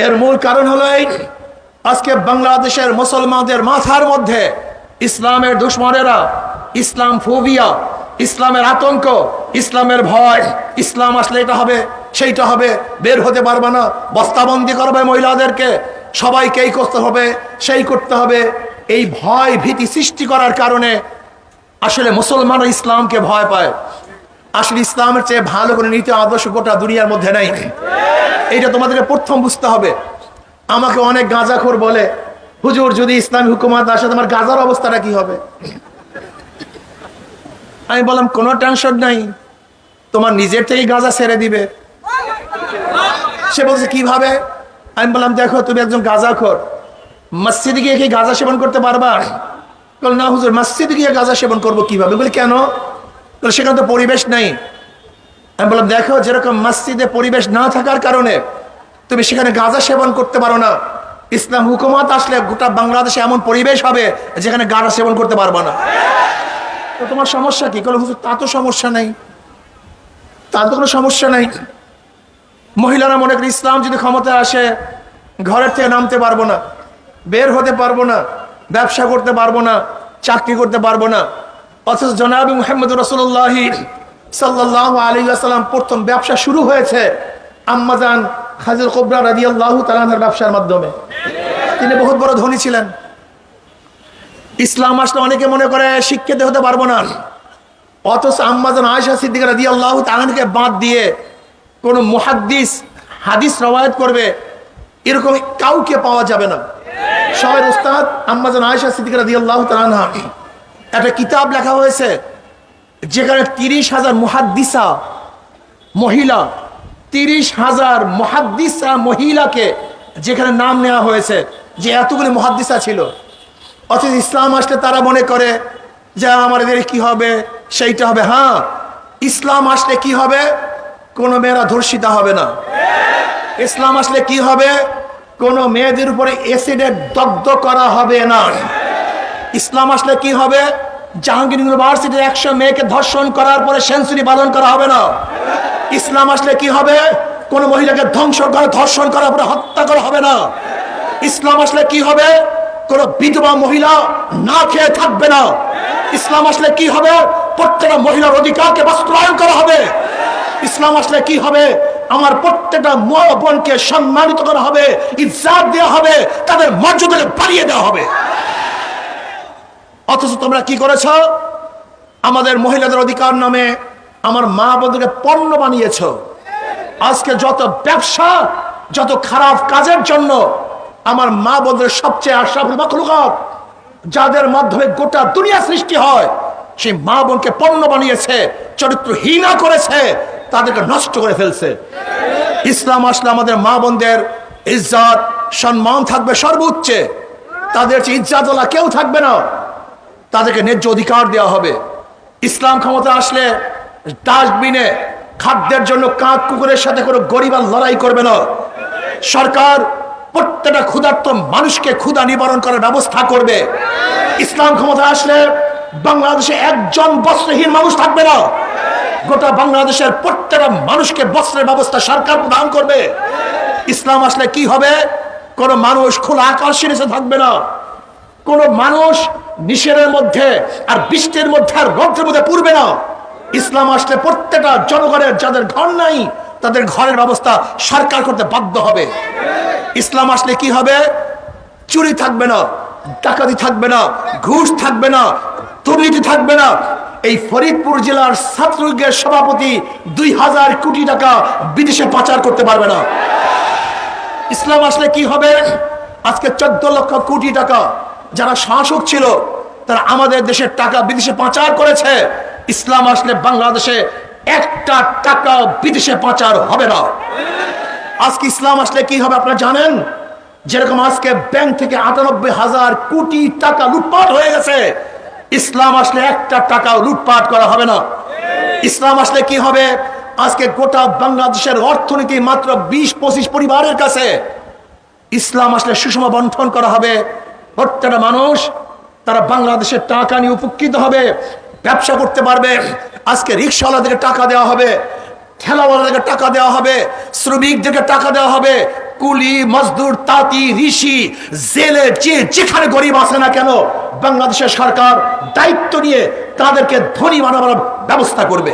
এর মূল কারণ হলো আজকে বাংলাদেশের মুসলমানদের মাথার মধ্যে ইসলামের দুশমনেরা, ইসলাম ফোবিয়া, ইসলামের আতঙ্ক, ইসলামের ভয়, ইসলাম আসলে এটা হবে সেইটা হবে, বের হতে পারবে না, বস্তাবন্দি করবে মহিলাদেরকে, সবাইকে এই করতে হবে সেই করতে হবে। এই ভয় ভীতি সৃষ্টি করার কারণে আসলে মুসলমানরা ইসলামকে ভয় পায়। আসলে ইসলামের চেয়ে ভালো করে নীতি আদর্শ গোটা দুনিয়ার মধ্যে নেই। এইটা তোমাদেরকে প্রথম বুঝতে হবে। আমাকে অনেক গাঁজাখোর বলে, হুজুর যদি ইসলামী হুকুমত আসে তোমার গাঁজার অবস্থাটা কি হবে? আমি বললাম কোনো টেনশন নাই, তোমার নিজের থেকে গাঁজা ছেড়ে দিবে। সে বলছে কিভাবে? আমি বললাম দেখো তুমি একজন গাঁজাখোর, মসজিদে গিয়ে কি গাঁজা সেবন করতে পারবা? বল না হুজুর, মসজিদে গিয়ে গাঁজা সেবন করবো কিভাবে? বলি কেন? বলে সেখানে তো পরিবেশ নেই। আমি বললাম দেখো যেরকম মসজিদে পরিবেশ না থাকার কারণে তুমি সেখানে গাঁজা সেবন করতে পারো না, ইসলাম হুকুমত আসলে গোটা বাংলাদেশে এমন পরিবেশ হবে যেখানে গাঁজা সেবন করতে পারবা না। তো তোমার সমস্যা কি? বলে হুজুর তা তো সমস্যা নেই, তার তো কোনো সমস্যা নেই। মহিলারা মনে করি ইসলাম যদি ক্ষমতায় আসে ঘরের থেকে নামতে পারবো না, বের হতে পারবো না, ব্যবসা করতে পারবো না, চাকরি করতে পারবো না। অথচ জনাব মুহাম্মদ রাসূলুল্লাহ সাল্লাল্লাহু আলাইহি ওয়াসাল্লাম প্রথম ব্যবসা শুরু হয়েছে আম্মাজান খাদিজা কুবরা রাদিয়াল্লাহু তাআলা আনহার ব্যবসার মাধ্যমে। তিনি বহুত বড় ধনী ছিলেন। ইসলাম আসলে অনেকে মনে করে শিক্ষিত হতে পারবো না, অথচ আম্মাজান আয়েশা সিদ্দিকা রাদিয়াল্লাহু তাআলা আনহাকে বাদ দিয়ে কোন মুহাদ্দিস হাদিস রওয়ায়াত করবে এরকম কাউকে পাওয়া যাবে না। শহরের উস্তাদ আম্মাজান আয়েশা সিদ্দিকা রাদিয়াল্লাহু তাআলা আনহা একটা কিতাব লেখা হয়েছে যেখানে 30,000 মুহাদ্দিসা মহিলা, 30,000 মুহাদ্দিসা মহিলাকে যেখানে নাম নেওয়া হয়েছে যে এতগুলি মুহাদ্দিসা ছিল। অথচ ইসলাম আসলে তারা মনে করে যে আমাদের কি হবে সেইটা হবে। হ্যাঁ, ইসলাম আসলে কি হবে? কোনো মেয়েরা ধর্ষিতা হবে না। ইসলাম আসলে কি হবে? কোনো মেয়েদের উপরে অ্যাসিডে দগ্ধ করা হবে না। ইসলাম আসলে কি হবে? জাহাঙ্গীর ইউনিভার্সিটির 100 মেয়েকে ধর্ষণ করার পরে সেঞ্চুরি পালন করা হবে না। ইসলাম আসলে কি হবে? কোন মহিলাকে ধর্ষণ করার পরে হত্যা করা হবে না। ইসলাম আসলে কি হবে? কোন বিধবা মহিলা না খেয়ে থাকবে না। ইসলাম আসলে কি হবে? প্রত্যেকটা মহিলার অধিকারকে বাস্তবায়ন করা হবে। ইসলাম আসলে কি হবে? আমার প্রত্যেকটা মা বোনকে সম্মানিত করা হবে, ইজ্জত দেওয়া হবে, তাদের মর্যাদাকে বাড়িয়ে দেওয়া হবে। অথচ তোমরা কি করেছ? আমাদের মহিলাদের অধিকার নামে আমার মা বোনদেরকে পণ্য বানিয়েছ। আজকে যত ব্যবসা, যত খারাপ কাজের জন্য আমার মা বোনদের সবচেয়ে আশরাফুল মাখলুকাত, যাদের মাধ্যমে গোটা দুনিয়া সৃষ্টি হয়, সেই মা বোনকে পণ্য বানিয়েছে, চরিত্রহীনা করেছে, তাদেরকে নষ্ট করে ফেলছে। ইসলাম আসলে আমাদের মা বোনদের ইজ্জত সম্মান থাকবে সর্বোচ্চে, তাদের চেয়ে ইজ্জতওয়ালা কেউ থাকবে না, তাদেরকে ন্যায্য অধিকার দেওয়া হবে। ইসলাম ক্ষমতা আসলে ডাস্টবিনে খাদ্যের জন্য কাক কুকুরের সাথে কোনো গরিব আর লড়াই করবে না। সরকার প্রত্যেকটা ক্ষুধার্ত মানুষকে ক্ষুধা নিবারণ করার ব্যবস্থা করবে। ইসলাম ক্ষমতা আসলে বাংলাদেশে একজন বস্ত্রহীন মানুষ থাকবে না, গোটা বাংলাদেশের প্রত্যেকটা মানুষকে বস্ত্রের ব্যবস্থা সরকার প্রদান করবে। ইসলাম আসলে কি হবে? কোন মানুষ খোলা আকাশের নিচে থাকবে না, কোন মানুষ নিষেধের মধ্যে আর বৃষ্টির মধ্যে আর রৌদ্রের মধ্যে পড়বে না। ইসলাম আসলে প্রত্যেকটা জনগণের যাদের ঘর নাই তাদের ঘরের ব্যবস্থা সরকার করতে বাধ্য হবে। ইসলাম আসলে কি হবে? চুরি থাকবে না, ডাকাতি থাকবে না, ঘুষ থাকবে না, দুর্নীতি থাকবে না। এই ফরিদপুর জেলার ছাত্রলীগের সভাপতি 2000 কোটি টাকা বিদেশে পাচার করতে পারবে না। ইসলাম আসলে কি হবে? আজকে 14 লক্ষ কোটি টাকা যারা শাসক ছিল তারা আমাদের দেশের টাকা বিদেশে পাচার করেছে। ইসলাম আসলে বাংলাদেশে একটা টাকা বিদেশে পাচার হবে না। আজকে ইসলাম আসলে কি হবে আপনারা জানেন? যেরকম আজকে ব্যাংক থেকে 98,000 কোটি টাকা লুটপাট হয়ে গেছে, ইসলাম আসলে একটা টাকাও লুটপাট করা হবে না। ইসলাম আসলে কি হবে? আজকে গোটা বাংলাদেশের অর্থনীতি মাত্র 20-25 পরিবারের কাছে। ইসলাম আসলে সুষম বন্টন করা হবে। প্রত্যেকটা মানুষ তারা বাংলাদেশের টাকা নিয়ে উপকৃত হবে, ব্যবসা করতে পারবে। আজকে রিক্সাওয়ালাদেরকে টাকা দেওয়া হবে, ঠেলাওয়ালাদেরকে টাকা দেওয়া হবে, শ্রমিকদেরকে টাকা দেওয়া হবে, কুলি মজদুর তাঁতি ঋষি জেলে যেখানে গরিব আছে না কেন, বাংলাদেশের সরকার দায়িত্ব নিয়ে তাদেরকে ধনী বানাবার ব্যবস্থা করবে।